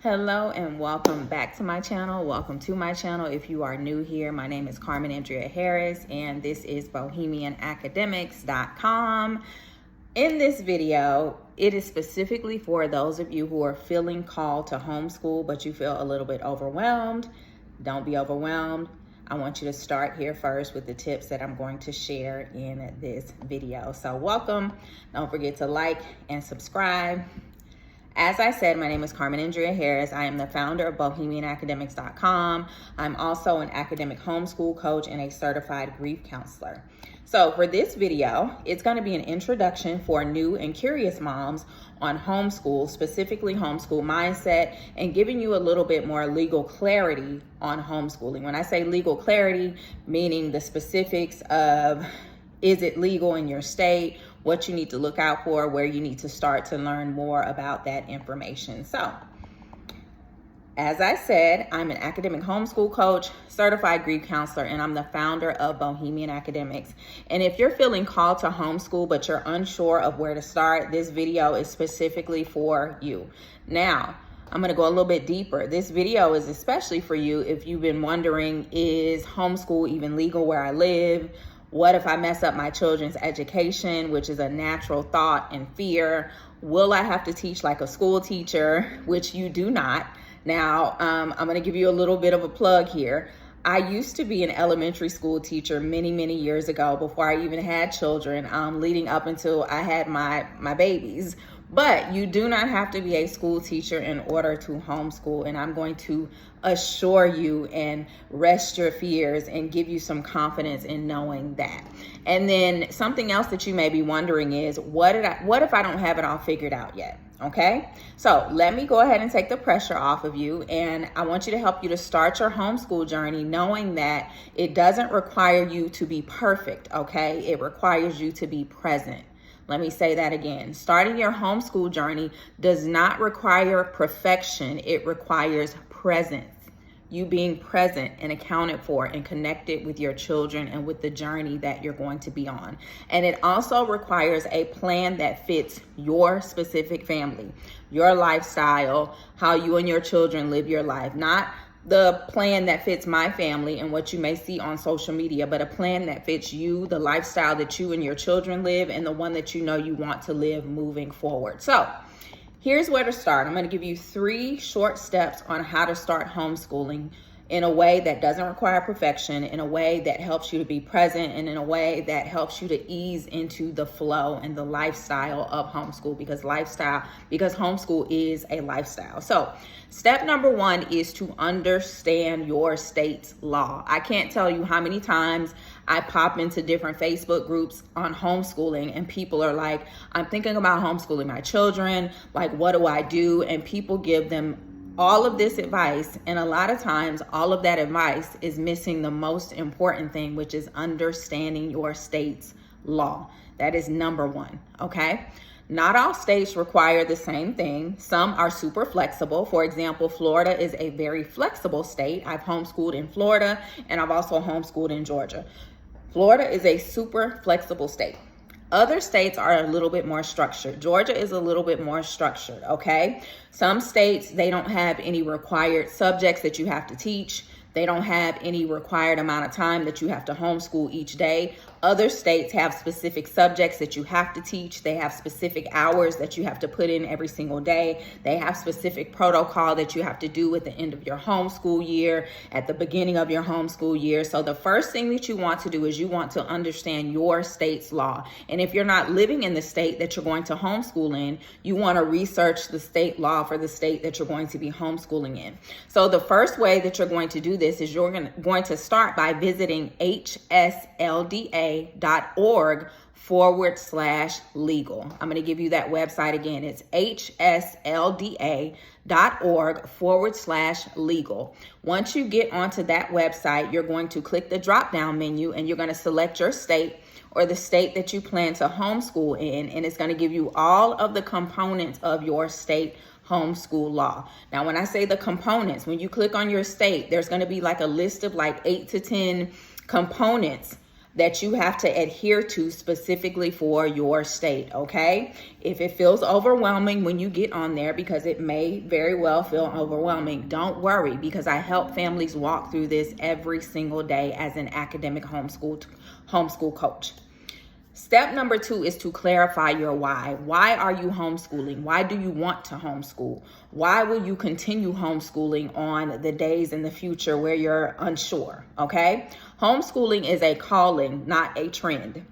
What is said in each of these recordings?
Hello and welcome back to my channel. Welcome to my channel. If you are new here, my name is Carmen Andrea Harris and this is bohemianacademics.com. In this video, it is specifically for those of you who are feeling called to homeschool, but you feel a little bit overwhelmed. Don't be overwhelmed. I want you to start here first with the tips that I'm going to share in this video. So welcome. Don't forget to like and subscribe. As I said, my name is Carmen Andrea Harris. I am the founder of bohemianacademics.com. I'm also an academic homeschool coach and a certified grief counselor. So for this video, it's going to be an introduction for new and curious moms on homeschool, specifically homeschool mindset, and giving you a little bit more legal clarity on homeschooling. When I say legal clarity, meaning the specifics of is it legal in your state, what you need to look out for, where you need to start to learn more about that information. So, as I said, I'm an academic homeschool coach, certified grief counselor, and I'm the founder of Bohemian Academics. And if you're feeling called to homeschool, but you're unsure of where to start, this video is specifically for you. Now, I'm going to go a little bit deeper. This video is especially for you if you've been wondering, is homeschool even legal where I live? What if I mess up my children's education, which is a natural thought and fear? Will I have to teach like a school teacher, which you do not? Now, I'm going to give you a little bit of a plug here. I used to be an elementary school teacher many years ago before I even had children, leading up until I had my babies. But you do not have to be a school teacher in order to homeschool. And I'm going to assure you and rest your fears and give you some confidence in knowing that. And then something else that you may be wondering is, what if I don't have it all figured out yet? Okay, so let me go ahead and take the pressure off of you. And I want you to help you to start your homeschool journey knowing that it doesn't require you to be perfect, okay? It requires you to be present. Let me say that again. Starting your homeschool journey does not require perfection. It requires presence. You being present and accounted for and connected with your children and with the journey that you're going to be on. And it also requires a plan that fits your specific family, your lifestyle, how you and your children live your life. Not the plan that fits my family and what you may see on social media, but a plan that fits you, the lifestyle that you and your children live, and the one that you know you want to live moving forward. So here's where to start. I'm going to give you 3 short steps on how to start homeschooling in a way that doesn't require perfection, in a way that helps you to be present, and in a way that helps you to ease into the flow and the lifestyle of homeschool, because homeschool is a lifestyle. So step number 1 is to understand your state's law. I can't tell you how many times I pop into different Facebook groups on homeschooling and people are like, I'm thinking about homeschooling my children. Like, what do I do? And people give them all of this advice. And a lot of times all of that advice is missing the most important thing, which is understanding your state's law. That is number 1. Okay. Not all states require the same thing. Some are super flexible. For example, Florida is a very flexible state. I've homeschooled in Florida and I've also homeschooled in Georgia. Florida is a super flexible state. Other states are a little bit more structured. Georgia is a little bit more structured, okay? Some states, they don't have any required subjects that you have to teach. They don't have any required amount of time that you have to homeschool each day. Other states have specific subjects that you have to teach. They have specific hours that you have to put in every single day. They have specific protocol that you have to do at the end of your homeschool year, at the beginning of your homeschool year. So the first thing that you want to do is you want to understand your state's law. And if you're not living in the state that you're going to homeschool in, you want to research the state law for the state that you're going to be homeschooling in. So the first way that you're going to do this is you're going to start by visiting hslda.org/legal. I'm going to give you that website again. It's hslda.org/legal. Once you get onto that website, you're going to click the drop down menu and you're going to select your state or the state that you plan to homeschool in. And it's going to give you all of the components of your state homeschool law. Now, when I say the components, when you click on your state, there's going to be like a list of like 8 to 10 components that you have to adhere to specifically for your state, okay? If it feels overwhelming when you get on there, because it may very well feel overwhelming, don't worry, because I help families walk through this every single day as an academic homeschool coach. Step number 2 is to clarify your why. Why are you homeschooling? Why do you want to homeschool? Why will you continue homeschooling on the days in the future where you're unsure, okay? Homeschooling is a calling, not a trend.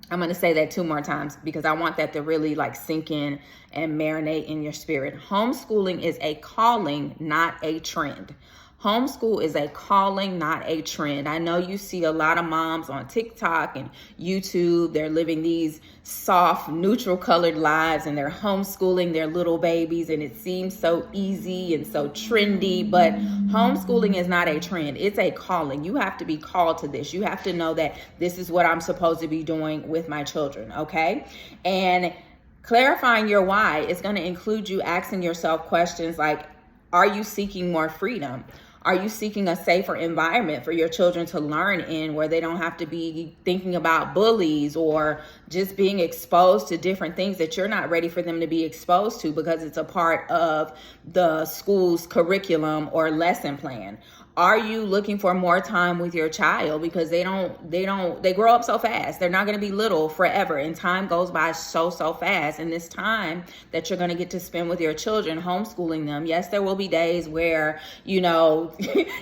I'm going to say that 2 more times because I want that to really like sink in and marinate in your spirit. Homeschooling is a calling, not a trend. Homeschool is a calling, not a trend. I know you see a lot of moms on TikTok and YouTube. They're living these soft, neutral colored lives and they're homeschooling their little babies, and it seems so easy and so trendy, but homeschooling is not a trend. It's a calling. You have to be called to this. You have to know that this is what I'm supposed to be doing with my children, okay? And clarifying your why is going to include you asking yourself questions like, are you seeking more freedom? Are you seeking a safer environment for your children to learn in, where they don't have to be thinking about bullies or just being exposed to different things that you're not ready for them to be exposed to because it's a part of the school's curriculum or lesson plan? Are you looking for more time with your child because they grow up so fast. They're not going to be little forever, and time goes by so fast. And this time that you're going to get to spend with your children, homeschooling them, yes, there will be days where, you know,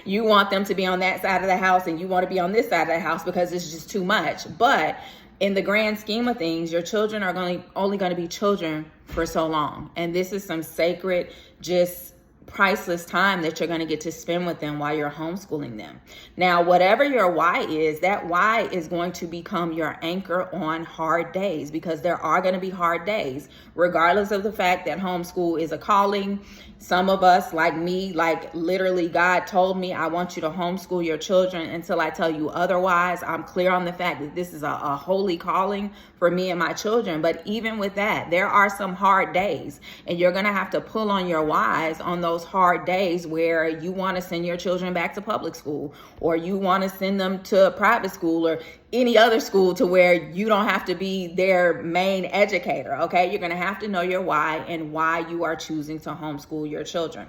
you want them to be on that side of the house and you want to be on this side of the house because it's just too much. But in the grand scheme of things, your children are only going to be children for so long. And this is some sacred, just priceless time that you're going to get to spend with them while you're homeschooling them. Now, whatever your why is, that why is going to become your anchor on hard days, because there are going to be hard days, regardless of the fact that homeschool is a calling. Some of us, like me, like literally God told me, I want you to homeschool your children until I tell you otherwise. I'm clear on the fact that this is a holy calling for me and my children. But even with that, there are some hard days, and you're going to have to pull on your whys on those hard days where you want to send your children back to public school, or you want to send them to private school or any other school to where you don't have to be their main educator, okay? You're going to have to know your why and why you are choosing to homeschool your children.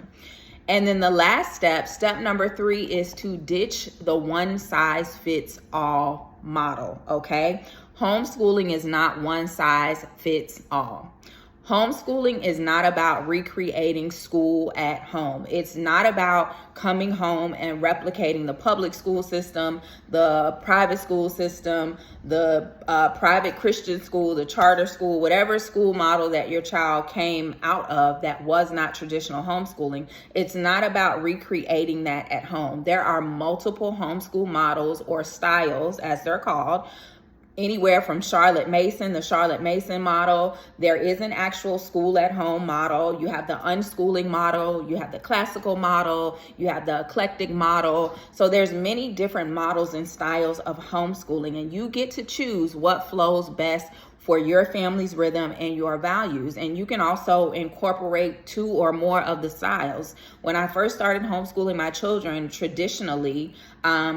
And then the last step number 3, is to ditch the one-size-fits-all model, okay? Homeschooling is not one-size-fits-all. Homeschooling is not about recreating school at home. It's not about coming home and replicating the public school system, the private school system, the private Christian school, the charter school, whatever school model that your child came out of that was not traditional homeschooling. It's not about recreating that at home. There are multiple homeschool models, or styles as they're called, anywhere from Charlotte Mason, the Charlotte Mason model. There is an actual school at home model. You have the unschooling model. You have the classical model. You have the eclectic model. So there's many different models and styles of homeschooling, and you get to choose what flows best for your family's rhythm and your values. And you can also incorporate 2 or more of the styles. When I first started homeschooling my children, traditionally,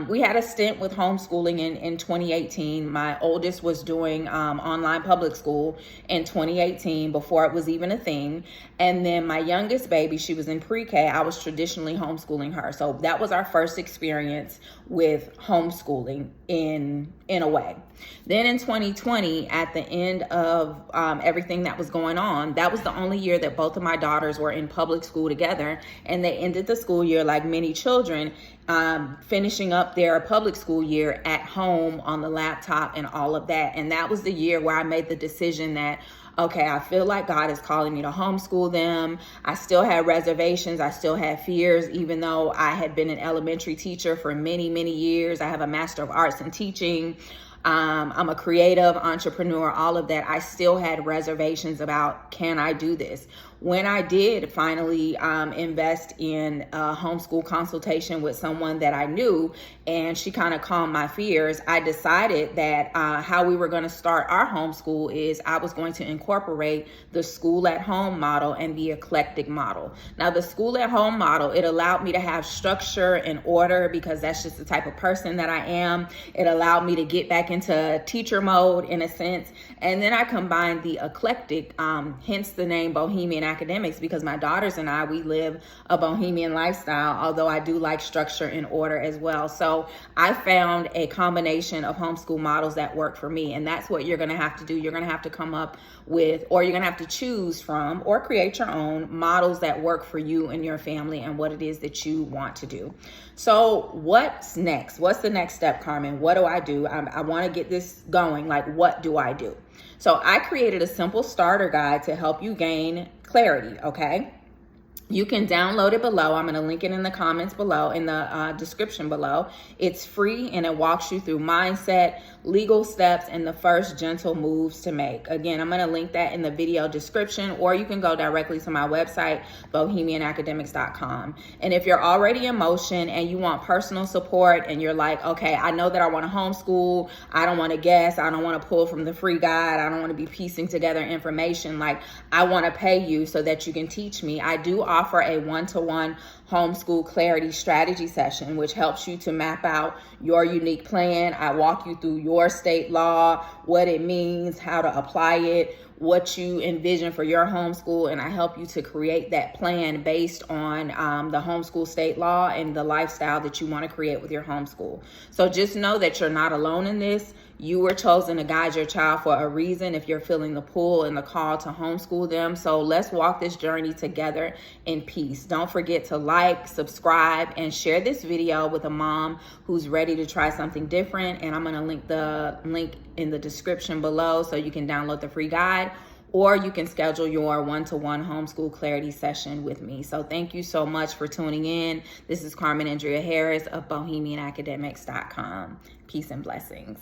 we had a stint with homeschooling in 2018. My oldest was doing online public school in 2018 before it was even a thing. And then my youngest baby, she was in pre-K. I was traditionally homeschooling her. So that was our first experience with homeschooling in a way. Then in 2020, at the end of everything that was going on, that was the only year that both of my daughters were in public school together. And they ended the school year, like many children, finishing up their public school year at home on the laptop and all of that. And that was the year where I made the decision that, okay, I feel like God is calling me to homeschool them. I still had reservations. I still had fears, even though I had been an elementary teacher for many, many years. I have a Master of Arts in teaching. I'm a creative entrepreneur, all of that. I still had reservations about, can I do this? when I did finally invest in a homeschool consultation with someone that I knew, and she kind of calmed my fears, I decided that how we were going to start our homeschool is I was going to incorporate the school at home model and the eclectic model. Now, the school at home model, it allowed me to have structure and order because that's just the type of person that I am. It allowed me to get back into teacher mode in a sense. And then I combined the eclectic, hence the name Bohemian Academics, because my daughters and I, we live a bohemian lifestyle, although I do like structure and order as well. So I found a combination of homeschool models that work for me. And that's what you're going to have to do. You're going to have to come up with, or you're going to have to choose from, or create your own models that work for you and your family and what it is that you want to do. So what's next? What's the next step, Carmen? What do I do? I want to get this going. Like, what do I do? So I created a simple starter guide to help you gain clarity, okay? You can download it below. I'm going to link it in the comments below, in the description below. It's free and it walks you through mindset, legal steps, and the first gentle moves to make. Again, I'm going to link that in the video description, or you can go directly to my website, bohemianacademics.com. And if you're already in motion and you want personal support and you're like, okay, I know that I want to homeschool. I don't want to guess. I don't want to pull from the free guide. I don't want to be piecing together information. Like, I want to pay you so that you can teach me. I do offer a one-to-one homeschool clarity strategy session, which helps you to map out your unique plan. I walk you through your state law, what it means, how to apply it, what you envision for your homeschool, and I help you to create that plan based on the homeschool state law and the lifestyle that you want to create with your homeschool. So just know that you're not alone in this. You were chosen to guide your child for a reason if you're feeling the pull and the call to homeschool them. So let's walk this journey together in peace. Don't forget to like, subscribe, and share this video with a mom who's ready to try something different. And I'm going to link the link in the description below so you can download the free guide, or you can schedule your one-to-one homeschool clarity session with me. So thank you so much for tuning in. This is Carmen Andrea Harris of bohemianacademics.com. Peace and blessings.